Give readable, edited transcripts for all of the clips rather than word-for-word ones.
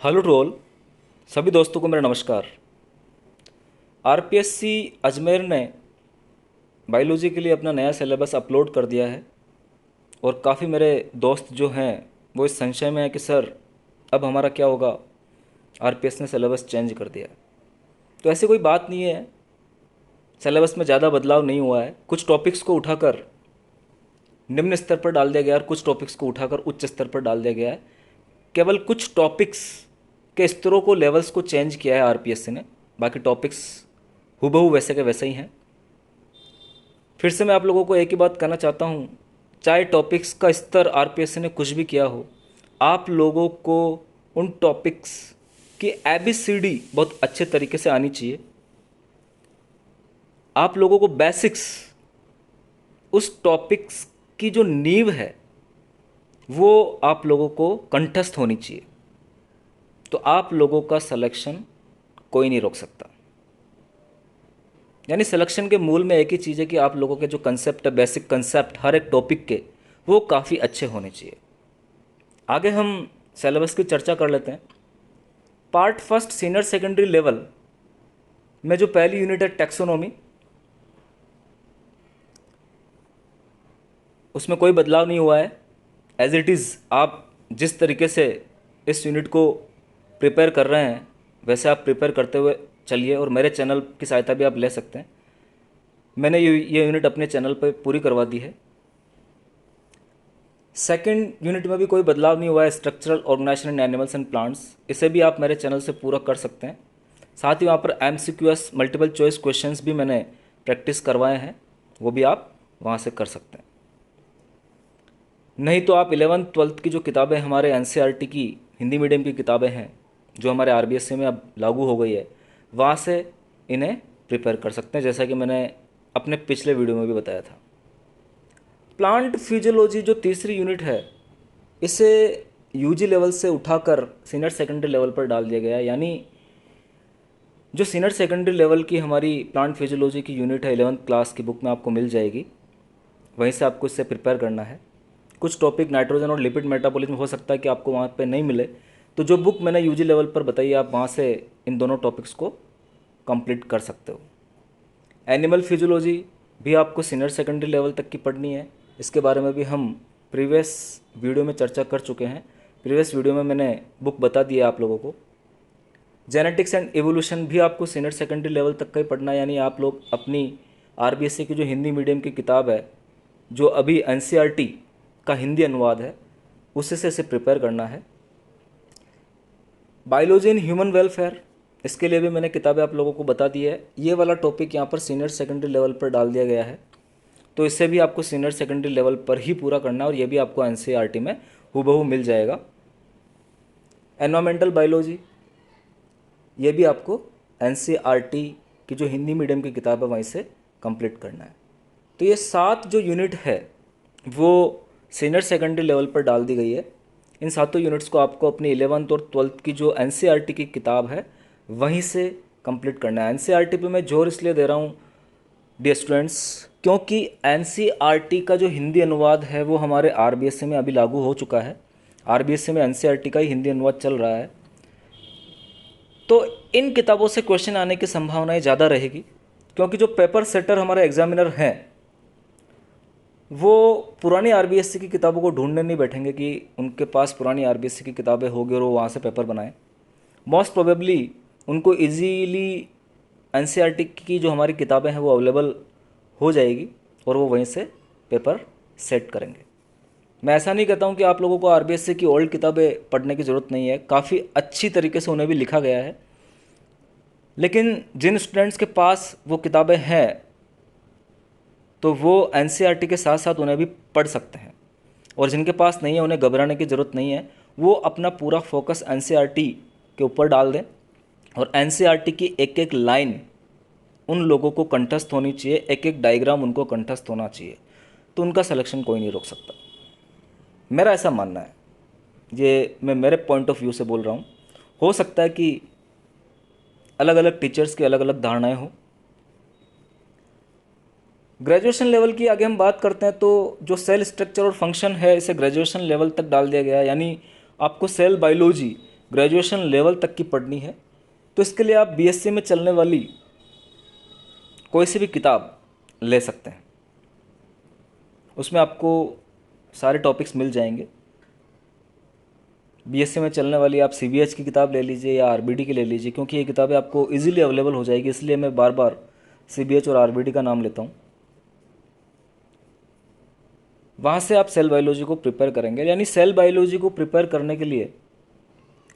Hello troll. सभी दोस्तों को मेरा नमस्कार। आरपीएससी अजमेर ने बायोलॉजी के लिए अपना नया सिलेबस अपलोड कर दिया है और काफ़ी मेरे दोस्त जो हैं वो इस संशय में है कि सर अब हमारा क्या होगा, आरपीएस ने सिलेबस चेंज कर दिया है। तो ऐसी कोई बात नहीं है, सिलेबस में ज़्यादा बदलाव नहीं हुआ है। कुछ टॉपिक्स को उठाकर निम्न स्तर पर डाल दिया गया और कुछ टॉपिक्स को उठाकर उच्च स्तर पर डाल दिया गया है। केवल कुछ टॉपिक्स के स्तरों को, लेवल्स को चेंज किया है आरपीएससी ने, बाकी टॉपिक्स हूबहू वैसे के वैसे ही हैं। फिर से मैं आप लोगों को एक ही बात कहना चाहता हूँ, चाहे टॉपिक्स का स्तर आरपीएससी ने कुछ भी किया हो, आप लोगों को उन टॉपिक्स की एबीसीडी बहुत अच्छे तरीके से आनी चाहिए। आप लोगों को बेसिक्स, उस टॉपिक्स की जो नींव है वो आप लोगों को कंठस्थ होनी चाहिए। तो आप लोगों का सिलेक्शन कोई नहीं रोक सकता। यानी सिलेक्शन के मूल में एक ही चीज़ है कि आप लोगों के जो कंसेप्ट है, बेसिक कंसेप्ट हर एक टॉपिक के, वो काफ़ी अच्छे होने चाहिए। आगे हम सिलेबस की चर्चा कर लेते हैं। Part first senior secondary level में जो पहली यूनिट है टैक्सोनॉमी, उसमें कोई बदलाव नहीं हुआ है। एज इट इज़ आप जिस तरीके से इस यूनिट को प्रिपेयर कर रहे हैं वैसे आप प्रिपेयर करते हुए चलिए, और मेरे चैनल की सहायता भी आप ले सकते हैं। मैंने ये यूनिट अपने चैनल पर पूरी करवा दी है। सेकंड यूनिट में भी कोई बदलाव नहीं हुआ है, structural organization in animals and plants, इसे भी आप मेरे चैनल से पूरा कर सकते हैं। साथ ही वहाँ पर एमसीक्यूएस मल्टीपल चॉइस क्वेश्चंस भी मैंने प्रैक्टिस करवाए हैं, वो भी आप वहाँ से कर सकते हैं। नहीं तो आप 11th-12th की जो किताबें हमारे एनसीईआरटी की हिंदी मीडियम की किताबें हैं जो हमारे आरबीएससी में अब लागू हो गई है, वहाँ से इन्हें प्रिपेयर कर सकते हैं, जैसा कि मैंने अपने पिछले वीडियो में भी बताया था। प्लांट फिजियोलॉजी जो तीसरी यूनिट है, इसे यूजी लेवल से उठाकर सीनियर सेकेंडरी लेवल पर डाल दिया गया है। यानी जो सीनियर सेकेंडरी लेवल की हमारी प्लांट फिजियोलॉजी की यूनिट है 11th क्लास की बुक में आपको मिल जाएगी, वहीं से आपको इससे प्रिपेयर करना है। कुछ टॉपिक नाइट्रोजन और लिपिड मेटाबॉलिज्म हो सकता है कि आपको वहाँ पे नहीं मिले, तो जो बुक मैंने यूजी लेवल पर बताई आप वहाँ से इन दोनों टॉपिक्स को कंप्लीट कर सकते हो। एनिमल फिजियोलॉजी भी आपको सीनियर सेकेंडरी लेवल तक की पढ़नी है, इसके बारे में भी हम प्रीवियस वीडियो में चर्चा कर चुके हैं। प्रीवियस वीडियो में मैंने बुक बता दी है आप लोगों को। जेनेटिक्स एंड एवोल्यूशन भी आपको सीनियर सेकेंडरी लेवल तक का ही पढ़ना है। यानी आप लोग अपनी आरबीएससी की जो हिंदी मीडियम की किताब है, जो अभी एनसीईआरटी का हिंदी अनुवाद है, उससे से इसे प्रिपेयर करना है। बायोलॉजी इन ह्यूमन वेलफेयर, इसके लिए भी मैंने किताबें आप लोगों को बता दी है। ये वाला टॉपिक यहाँ पर सीनियर सेकेंडरी लेवल पर डाल दिया गया है, तो इससे भी आपको सीनियर सेकेंडरी लेवल पर ही पूरा करना है और ये भी आपको एनसीईआरटी में हूबहू मिल जाएगा। एनवायरमेंटल बायोलॉजी, ये भी आपको एनसीईआरटी की जो हिंदी मीडियम की किताब है वहीं से कंप्लीट करना है। तो ये 7 जो यूनिट है वो सीनियर सेकेंडरी लेवल पर डाल दी गई है। इन सातों यूनिट्स को आपको अपनी 11th और 12th की जो एनसीईआरटी की किताब है वहीं से कंप्लीट करना है। एनसीईआरटी पे मैं जोर इसलिए दे रहा हूँ डियर स्टूडेंट्स, क्योंकि एनसीईआरटी का जो हिंदी अनुवाद है वो हमारे आरबीएससी में अभी लागू हो चुका है। आरबीएससी में एनसीईआरटी का ही हिंदी अनुवाद चल रहा है, तो इन किताबों से क्वेश्चन आने की संभावनाएं ज़्यादा रहेगी, क्योंकि जो पेपर सेटर हमारे एग्जामिनर हैं वो पुरानी आरबीएससी की किताबों को ढूंढने नहीं बैठेंगे कि उनके पास पुरानी आरबीएससी की किताबें होगी और वो वहाँ से पेपर बनाएं। मोस्ट प्रोबेबली उनको इजीली एनसीईआरटी की जो हमारी किताबें हैं वो अवेलेबल हो जाएगी और वो वहीं से पेपर सेट करेंगे। मैं ऐसा नहीं कहता हूँ कि आप लोगों को आरबीएससी की ओल्ड किताबें पढ़ने की ज़रूरत नहीं है, काफ़ी अच्छी तरीके से उन्हें भी लिखा गया है। लेकिन जिन स्टूडेंट्स के पास वो किताबें हैं तो वो एनसीईआरटी के साथ साथ उन्हें भी पढ़ सकते हैं, और जिनके पास नहीं है उन्हें घबराने की ज़रूरत नहीं है। वो अपना पूरा फोकस एनसीईआरटी के ऊपर डाल दें और एनसीईआरटी की एक एक लाइन उन लोगों को कंठस्थ होनी चाहिए, एक एक डायग्राम उनको कंठस्थ होना चाहिए, तो उनका सिलेक्शन कोई नहीं रोक सकता। मेरा ऐसा मानना है, ये मैं मेरे पॉइंट ऑफ व्यू से बोल रहा हूँ। हो सकता है कि अलग अलग टीचर्स की अलग अलग धारणाएं हों। ग्रेजुएशन लेवल की आगे हम बात करते हैं, तो जो सेल स्ट्रक्चर और फंक्शन है इसे ग्रेजुएशन लेवल तक डाल दिया गया है। यानी आपको सेल बायोलॉजी ग्रेजुएशन लेवल तक की पढ़नी है तो इसके लिए आप बीएससी में चलने वाली कोई सी भी किताब ले सकते हैं। उसमें आपको सारे टॉपिक्स मिल जाएंगे। बीएससी में चलने वाली आप सीबीएच की किताब ले लीजिए या आरबीडी की ले लीजिए, क्योंकि ये किताबें आपको इजीली अवेलेबल हो जाएगी, इसलिए मैं बार बार सीबीएच और आरबीडी का नाम लेता हूँ। वहाँ से आप सेल बायोलॉजी को प्रिपेयर करेंगे, यानी सेल बायोलॉजी को प्रिपेयर करने के लिए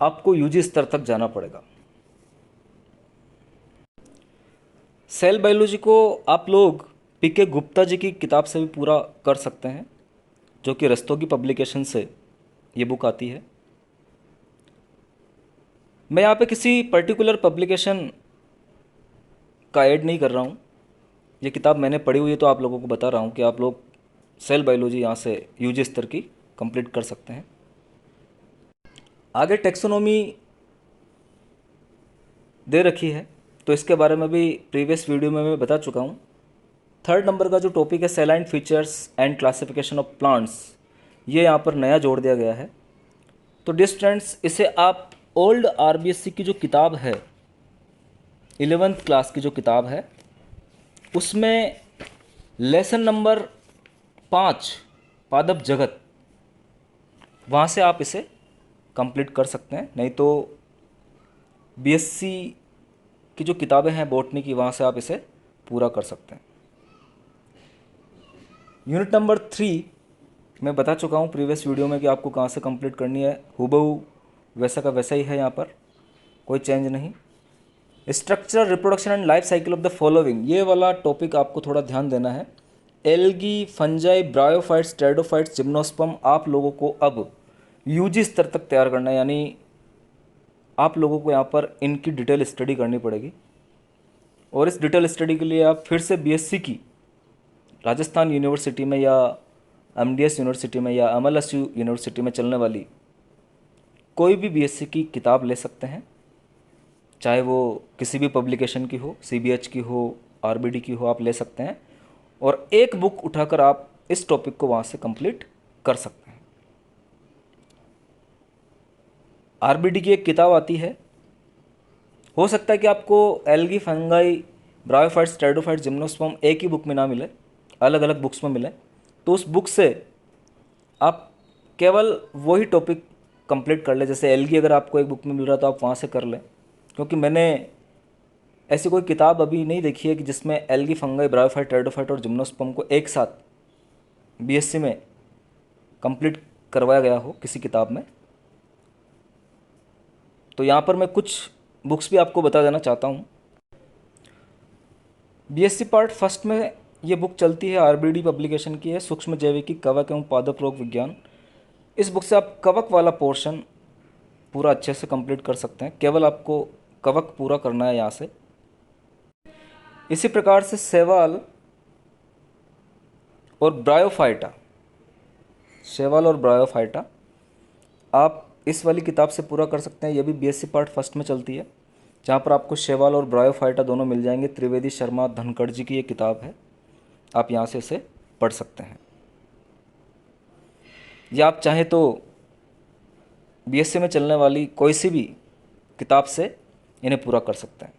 आपको यूजी स्तर तक जाना पड़ेगा। सेल बायोलॉजी को आप लोग पीके गुप्ता जी की किताब से भी पूरा कर सकते हैं, जो कि रस्तोगी पब्लिकेशन से ये बुक आती है। मैं यहाँ पे किसी पर्टिकुलर पब्लिकेशन का ऐड नहीं कर रहा हूँ, ये किताब मैंने पढ़ी हुई है तो आप लोगों को बता रहा हूँ कि आप लोग सेल बायोलॉजी यहाँ से यूजी स्तर की कंप्लीट कर सकते हैं। आगे टेक्सोनोमी दे रखी है तो इसके बारे में भी प्रीवियस वीडियो में मैं बता चुका हूँ। 3rd नंबर का जो टॉपिक है सेलाइन features and classification of plants, ये यहाँ पर नया जोड़ दिया गया है। तो डियर स्टूडेंट्स, इसे आप ओल्ड आरबीएससी की जो किताब है 11th क्लास की जो किताब है उसमें लेसन नंबर 5 पादप जगत, वहाँ से आप इसे कंप्लीट कर सकते हैं। नहीं तो बीएससी की जो किताबें हैं बॉटनी की, वहाँ से आप इसे पूरा कर सकते हैं। यूनिट नंबर 3 मैं बता चुका हूँ प्रीवियस वीडियो में कि आपको कहाँ से कंप्लीट करनी है। हूबहू वैसा का वैसा ही है, यहाँ पर कोई चेंज नहीं। Structure reproduction and life cycle of the following, ये वाला टॉपिक आपको थोड़ा ध्यान देना है। Algae, fungi, bryophytes, pteridophytes, gymnosperm आप लोगों को अब यूजी स्तर तक तैयार करना है, यानी आप लोगों को यहाँ पर इनकी डिटेल स्टडी करनी पड़ेगी। और इस डिटेल स्टडी के लिए आप फिर से बीएससी की राजस्थान यूनिवर्सिटी में या एमडीएस यूनिवर्सिटी में या एमएलएसयू यूनिवर्सिटी में चलने वाली कोई भी बीएससी की किताब ले सकते हैं, चाहे वो किसी भी पब्लिकेशन की हो, सीबीएच की हो, आरबीडी की हो, आप ले सकते हैं और एक बुक उठाकर आप इस टॉपिक को वहाँ से कंप्लीट कर सकते हैं। आरबीडी की एक किताब आती है, हो सकता है कि आपको algae, fungi, bryophytes, pteridophytes, gymnosperm एक ही बुक में ना मिले, अलग अलग बुक्स में मिले, तो उस बुक से आप केवल वही टॉपिक कंप्लीट कर ले। जैसे एल्गी अगर आपको एक बुक में मिल रहा है तो आप वहाँ से कर लें, क्योंकि मैंने ऐसी कोई किताब अभी नहीं देखी है कि जिसमें एल्गी, फंगाई, ब्रायोफाइट, टेरिडोफाइट और जिम्नोस्पर्म को एक साथ बीएससी में कंप्लीट करवाया गया हो किसी किताब में। तो यहाँ पर मैं कुछ बुक्स भी आपको बता देना चाहता हूँ। बीएससी पार्ट फर्स्ट में ये बुक चलती है, आरबीडी पब्लिकेशन की है, सूक्ष्म जैविकी, कवक एवं पादप रोग विज्ञान। इस बुक से आप कवक वाला पोर्शन पूरा अच्छे से कंप्लीट कर सकते हैं, केवल आपको कवक पूरा करना है यहाँ से। इसी प्रकार से शैवाल और ब्रायोफाइटा, शैवाल और ब्रायोफाइटा आप इस वाली किताब से पूरा कर सकते हैं। ये भी बीएससी पार्ट फर्स्ट में चलती है, जहाँ पर आपको शैवाल और ब्रायोफाइटा दोनों मिल जाएंगे। त्रिवेदी शर्मा धनखड़ जी की ये किताब है, आप यहाँ से इसे पढ़ सकते हैं। या आप चाहें तो बीएससी में चलने वाली कोई सी भी किताब से इन्हें पूरा कर सकते हैं।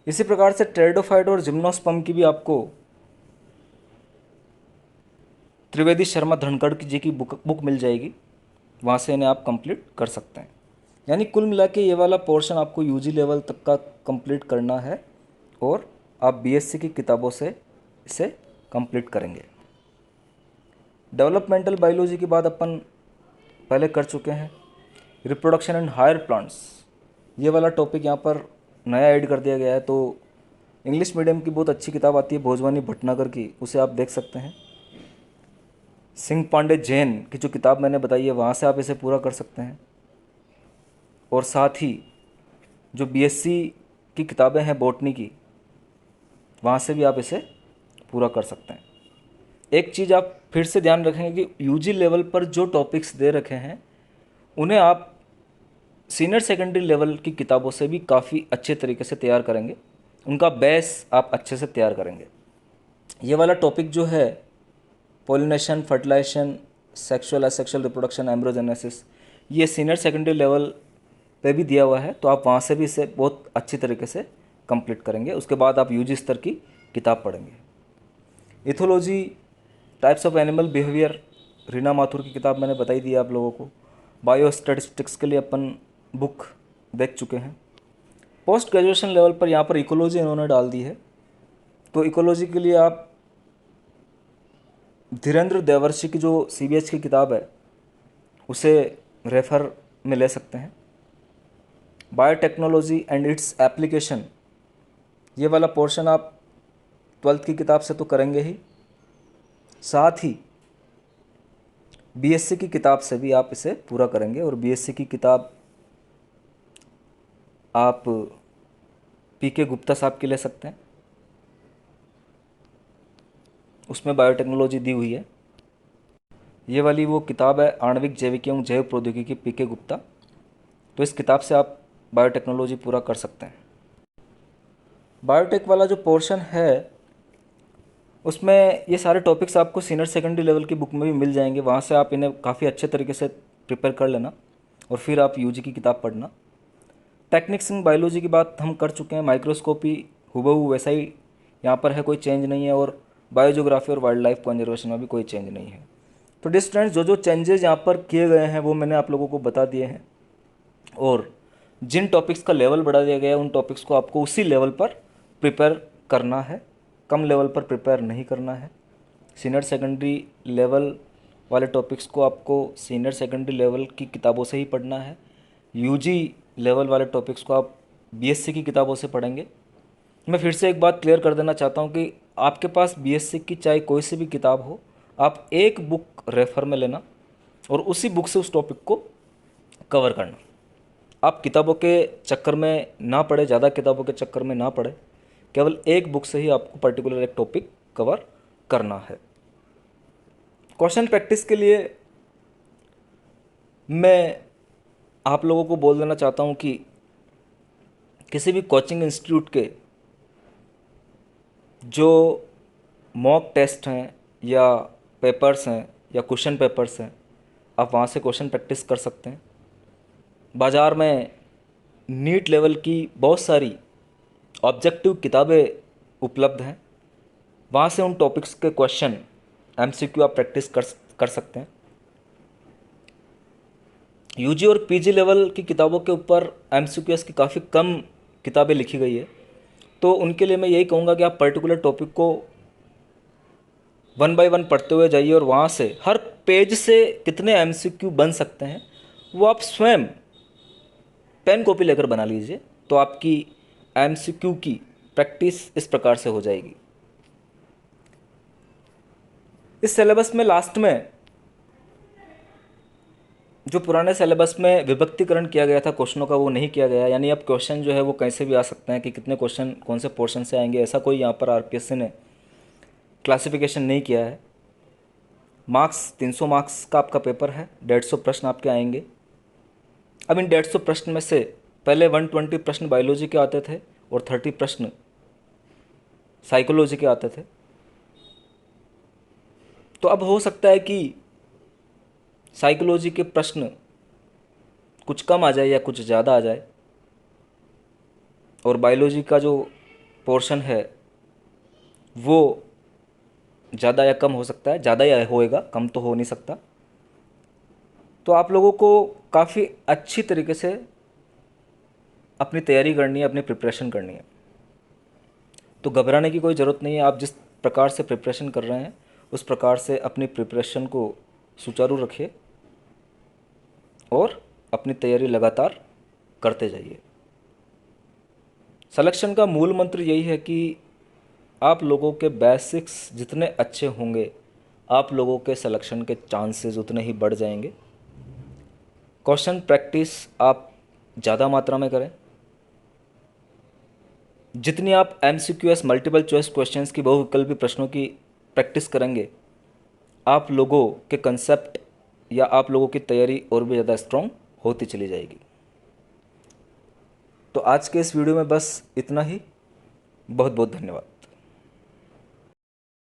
इसी प्रकार से टेरिडोफाइट और जिम्नोस्पर्म की भी आपको त्रिवेदी शर्मा धनखड़ जी की बुक मिल जाएगी, वहाँ से इन्हें आप कंप्लीट कर सकते हैं। यानी कुल मिला के ये वाला पोर्शन आपको यूजी लेवल तक का कंप्लीट करना है और आप बीएससी की किताबों से इसे कंप्लीट करेंगे। डेवलपमेंटल बायोलॉजी की बात अपन पहले कर चुके हैं। रिप्रोडक्शन एंड हायर प्लांट्स, ये वाला टॉपिक यहाँ पर नया ऐड कर दिया गया है। तो इंग्लिश मीडियम की बहुत अच्छी किताब आती है भोजवानी भटनागर की, उसे आप देख सकते हैं। सिंह पांडे जैन की जो किताब मैंने बताई है, वहाँ से आप इसे पूरा कर सकते हैं। और साथ ही जो बीएससी की किताबें हैं बॉटनी की, वहाँ से भी आप इसे पूरा कर सकते हैं। एक चीज़ आप फिर से ध्यान रखेंगे कि यूजी लेवल पर जो टॉपिक्स दे रखे हैं उन्हें आप सीनियर सेकेंडरी लेवल की किताबों से भी काफ़ी अच्छे तरीके से तैयार करेंगे, उनका बेस आप अच्छे से तैयार करेंगे। ये वाला टॉपिक जो है pollination, fertilisation, sexual asexual reproduction, embryogenesis, ये सीनियर सेकेंडरी लेवल पे भी दिया हुआ है, तो आप वहाँ से भी इसे बहुत अच्छी तरीके से कंप्लीट करेंगे। उसके बाद आप यूजी स्तर की किताब पढ़ेंगे। Ethology, types of animal behaviour, Reena Mathur की किताब मैंने बताई दी आप लोगों को। बायो स्टैटिस्टिक्स के लिए अपन बुक देख चुके हैं। पोस्ट ग्रेजुएशन लेवल पर यहाँ पर इकोलॉजी इन्होंने डाल दी है, तो इकोलॉजी के लिए आप धीरेन्द्र देवर्षि की जो CBH की किताब है उसे रेफर में ले सकते हैं। बायोटेक्नोलॉजी एंड इट्स एप्लीकेशन, ये वाला पोर्शन आप 12th की किताब से तो करेंगे ही, साथ ही BSc की किताब से भी आप इसे पूरा करेंगे। और BSc की किताब आप PK गुप्ता साहब की ले सकते हैं, उसमें बायोटेक्नोलॉजी दी हुई है। ये वाली वो किताब है आणविक जैविकी एवं जैव प्रौद्योगिकी PK गुप्ता, तो इस किताब से आप बायोटेक्नोलॉजी पूरा कर सकते हैं। बायोटेक वाला जो पोर्शन है उसमें ये सारे टॉपिक्स आपको सीनियर सेकेंडरी लेवल की बुक में भी मिल जाएंगे, वहाँ से आप इन्हें काफ़ी अच्छे तरीके से प्रिपेयर कर लेना और फिर आप यूजी की किताब पढ़ना। टेक्निक्स इन बायोलॉजी की बात हम कर चुके हैं, माइक्रोस्कोपी हुबहू वैसा ही यहाँ पर है, कोई चेंज नहीं है। और बायोजियोग्राफी और वाइल्ड लाइफ कंजर्वेशन में भी कोई चेंज नहीं है। तो डियर स्टूडेंट्स, जो जो चेंजेस यहाँ पर किए गए हैं वो मैंने आप लोगों को बता दिए हैं, और जिन टॉपिक्स का लेवल बढ़ा दिया गया है उन टॉपिक्स को आपको उसी लेवल पर प्रिपेयर करना है, कम लेवल पर प्रिपेयर नहीं करना है। सीनियर सेकेंडरी लेवल वाले टॉपिक्स को आपको सीनियर सेकेंडरी लेवल की किताबों से ही पढ़ना है। यूजी लेवल वाले टॉपिक्स को आप BSc की किताबों से पढ़ेंगे। मैं फिर से एक बात क्लियर कर देना चाहता हूँ कि आपके पास BSc की चाहे कोई सी भी किताब हो, आप एक बुक रेफर में लेना और उसी बुक से उस टॉपिक को कवर करना। आप किताबों के चक्कर में ना पड़े, ज़्यादा किताबों के चक्कर में ना पड़े, केवल एक बुक से ही आपको पर्टिकुलर एक टॉपिक कवर करना है। क्वेश्चन प्रैक्टिस के लिए मैं आप लोगों को बोल देना चाहता हूँ कि किसी भी कोचिंग इंस्टीट्यूट के जो मॉक टेस्ट हैं या पेपर्स हैं या क्वेश्चन पेपर्स हैं, आप वहाँ से क्वेश्चन प्रैक्टिस कर सकते हैं। बाज़ार में नीट लेवल की बहुत सारी ऑब्जेक्टिव किताबें उपलब्ध हैं, वहाँ से उन टॉपिक्स के क्वेश्चन MCQ आप प्रैक्टिस कर सकते हैं। यूजी और पीजी लेवल की किताबों के ऊपर MCQs की काफ़ी कम किताबें लिखी गई है, तो उनके लिए मैं यही कहूँगा कि आप पर्टिकुलर टॉपिक को 1 बाय 1 पढ़ते हुए जाइए, और वहाँ से हर पेज से कितने MCQ बन सकते हैं वो आप स्वयं पेन कॉपी लेकर बना लीजिए, तो आपकी MCQ की प्रैक्टिस इस प्रकार से हो जाएगी। इस सिलेबस में लास्ट में जो पुराने सिलेबस में विभक्तिकरण किया गया था क्वेश्चनों का वो नहीं किया गया, यानी अब क्वेश्चन जो है वो कैसे भी आ सकते हैं कि कितने क्वेश्चन कौन से पोर्शन से आएंगे, ऐसा कोई यहाँ पर RPSC ने क्लासिफिकेशन नहीं किया है। मार्क्स 300 मार्क्स का आपका पेपर है, 150 प्रश्न आपके आएंगे। अब इन 150 प्रश्न में से पहले 120 प्रश्न बायोलॉजी के आते थे और 30 प्रश्न साइकोलॉजी के आते थे। तो अब हो सकता है कि साइकोलॉजी के प्रश्न कुछ कम आ जाए या कुछ ज़्यादा आ जाए, और बायोलॉजी का जो पोर्शन है वो ज़्यादा या कम हो सकता है, ज़्यादा या होएगा, कम तो हो नहीं सकता। तो आप लोगों को काफ़ी अच्छी तरीके से अपनी तैयारी करनी है, अपनी प्रिपरेशन करनी है। तो घबराने की कोई ज़रूरत नहीं है। आप जिस प्रकार से प्रिपरेशन कर रहे हैं उस प्रकार से अपनी प्रिपरेशन को सुचारू रखिए और अपनी तैयारी लगातार करते जाइए। सिलेक्शन का मूल मंत्र यही है कि आप लोगों के बेसिक्स जितने अच्छे होंगे, आप लोगों के सिलेक्शन के चांसेस उतने ही बढ़ जाएंगे। क्वेश्चन प्रैक्टिस आप ज़्यादा मात्रा में करें। जितनी आप MCQs मल्टीपल चॉइस क्वेश्चंस की बहुविकल्पी प्रश्नों की प्रैक्टिस करेंगे, आप लोगों के कंसेप्ट या आप लोगों की तैयारी और भी ज़्यादा स्ट्रॉन्ग होती चली जाएगी। तो आज के इस वीडियो में बस इतना ही। बहुत बहुत धन्यवाद।